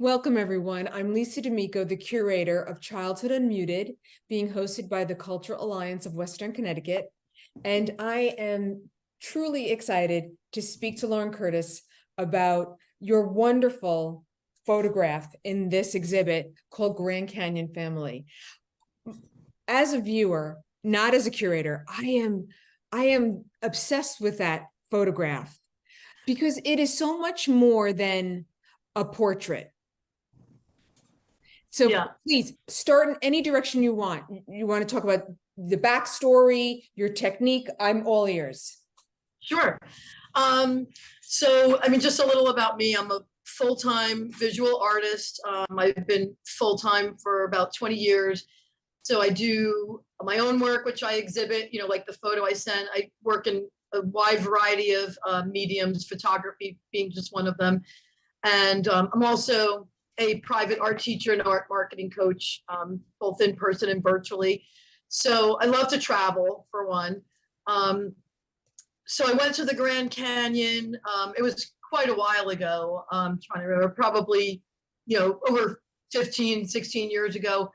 Welcome, everyone. I'm Lisa D'Amico, the curator of Childhood Unmuted, being hosted by the Cultural Alliance of Western Connecticut. And I am truly excited to speak to Lauren Curtis about your wonderful photograph in this exhibit called Grand Canyon Family. As a viewer, not as a curator, I am obsessed with that photograph because it is so much more than a portrait. So yeah, please start in any direction you want. You want to talk about the backstory, your technique? I'm all ears. Sure. So, I mean, just a little about me. I'm a full-time visual artist. I've been full-time for about 20 years. So I do my own work, which I exhibit, like the photo I sent. I work in a wide variety of mediums, photography being just one of them. And I'm also a private art teacher and art marketing coach, both in person and virtually. So I love to travel, for one. So I went to the Grand Canyon. It was quite a while ago. I'm trying to remember, probably, over 15, 16 years ago.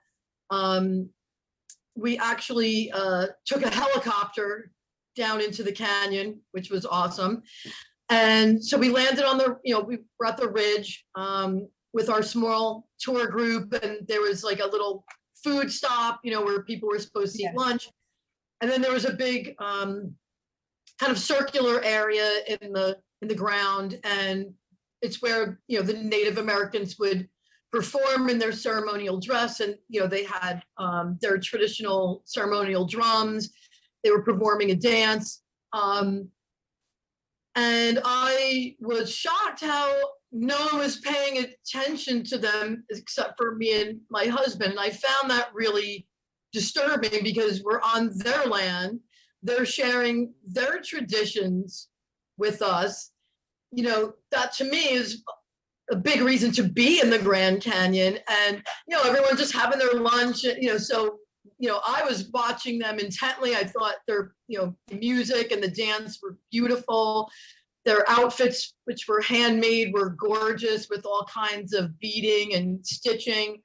We actually took a helicopter down into the canyon, which was awesome. And so we landed on the, we were at the ridge with our small tour group, and there was like a little food stop, where people were supposed to eat lunch. And then there was a big kind of circular area in the ground, and it's where the Native Americans would perform in their ceremonial dress, and they had their traditional ceremonial drums. They were performing a dance, and I was shocked how no one was paying attention to them except for me and my husband. And I found that really disturbing because we're on their land. They're sharing their traditions with us. That to me is a big reason to be in the Grand Canyon. And, everyone just having their lunch, so, I was watching them intently. I thought their, the music and the dance were beautiful. Their outfits, which were handmade, were gorgeous with all kinds of beading and stitching.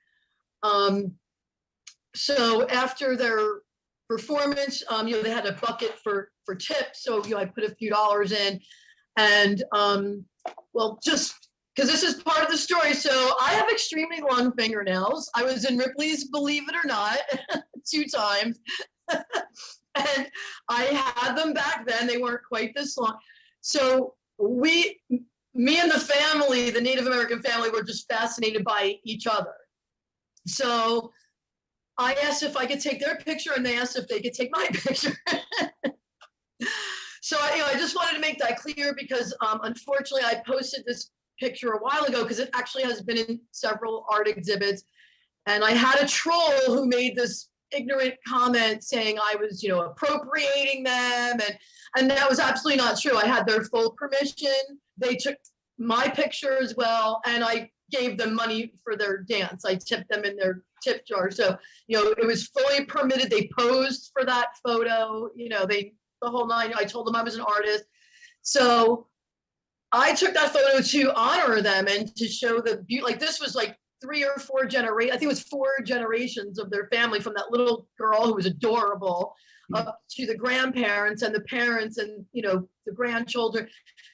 So after their performance, they had a bucket for tips. So, I put a few dollars in, and well, just because this is part of the story. So I have extremely long fingernails. I was in Ripley's Believe It or Not 2 times. And I had them back then. They weren't quite this long. So me and the family, the Native American family, were just fascinated by each other. So I asked if I could take their picture, and they asked if they could take my picture. So I just wanted to make that clear because unfortunately I posted this picture a while ago because it actually has been in several art exhibits. And I had a troll who made this ignorant comment saying I was, appropriating them. And that was absolutely not true. I had their full permission. They took my picture as well. And I gave them money for their dance. I tipped them in their tip jar. So, it was fully permitted. They posed for that photo, the whole nine. I told them I was an artist. So I took that photo to honor them and to show the beauty. Like, this was like 3 or 4 generations. I think it was 4 generations of their family, from that little girl who was adorable up to the grandparents and the parents and, the grandchildren.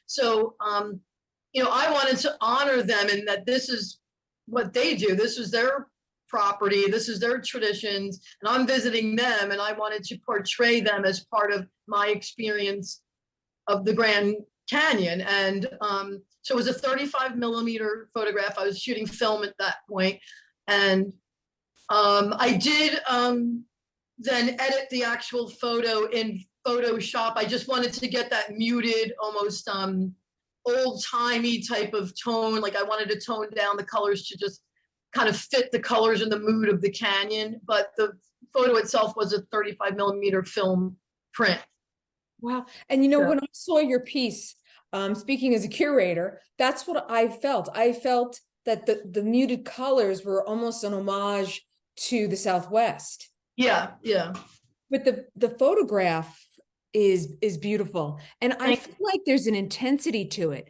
So, I wanted to honor them, and that this is what they do. This is their property. This is their traditions. And I'm visiting them, and I wanted to portray them as part of my experience of the Grand Canyon. And so it was a 35 millimeter photograph. I was shooting film at that point. And I did then edit the actual photo in Photoshop. I just wanted to get that muted, almost old-timey type of tone. Like, I wanted to tone down the colors to just kind of fit the colors and the mood of the canyon. But the photo itself was a 35 millimeter film print. Wow. And when I saw your piece, speaking as a curator, that's what I felt. I felt that the muted colors were almost an homage to the Southwest. Yeah, yeah. But the photograph is beautiful. And I feel like there's an intensity to it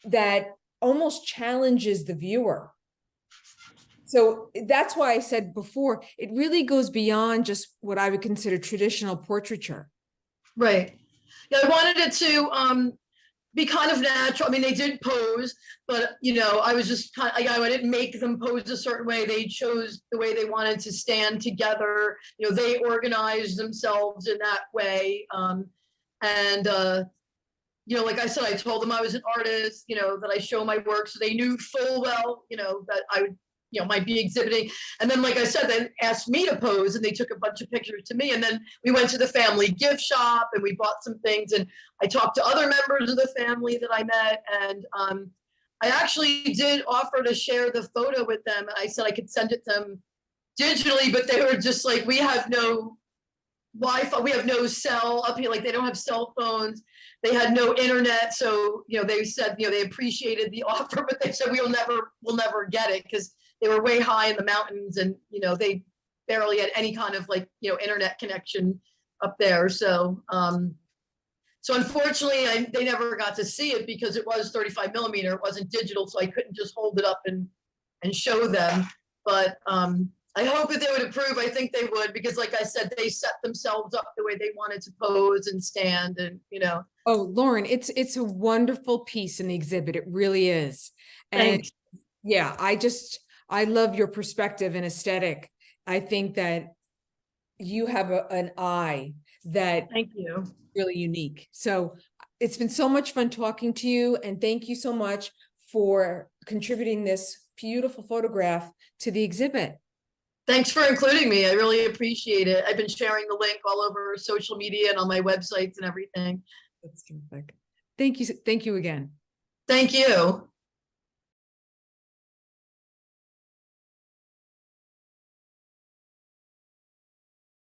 that almost challenges the viewer. So that's why I said before, it really goes beyond just what I would consider traditional portraiture. Right. Yeah, I wanted it to be kind of natural. I mean, they did pose, but I was just kind of, I didn't make them pose a certain way. They chose the way they wanted to stand together. They organized themselves in that way. And like I said, I told them I was an artist, that I show my work. So they knew full well, that I would, might be exhibiting. And then, like I said, they asked me to pose and they took a bunch of pictures to me. And then we went to the family gift shop and we bought some things. And I talked to other members of the family that I met. And I actually did offer to share the photo with them. I said I could send it to them digitally, but they were just like, we have no Wi-Fi, we have no cell up here, like they don't have cell phones. They had no internet. So, they said, they appreciated the offer, but they said we'll never get it because they were way high in the mountains and, they barely had any kind of internet connection up there. So, so unfortunately, they never got to see it because it was 35 millimeter. It wasn't digital, so I couldn't just hold it up and show them. But I hope that they would approve. I think they would because, like I said, they set themselves up the way they wanted to pose and stand, and Oh, Lauren, it's a wonderful piece in the exhibit. It really is. And thanks. yeah, I love your perspective and aesthetic. I think that you have an eye that Thank you. really unique. So it's been so much fun talking to you, and thank you so much for contributing this beautiful photograph to the exhibit. Thanks for including me. I really appreciate it. I've been sharing the link all over social media and on my websites and everything. That's terrific. Thank you. Thank you again. Thank you.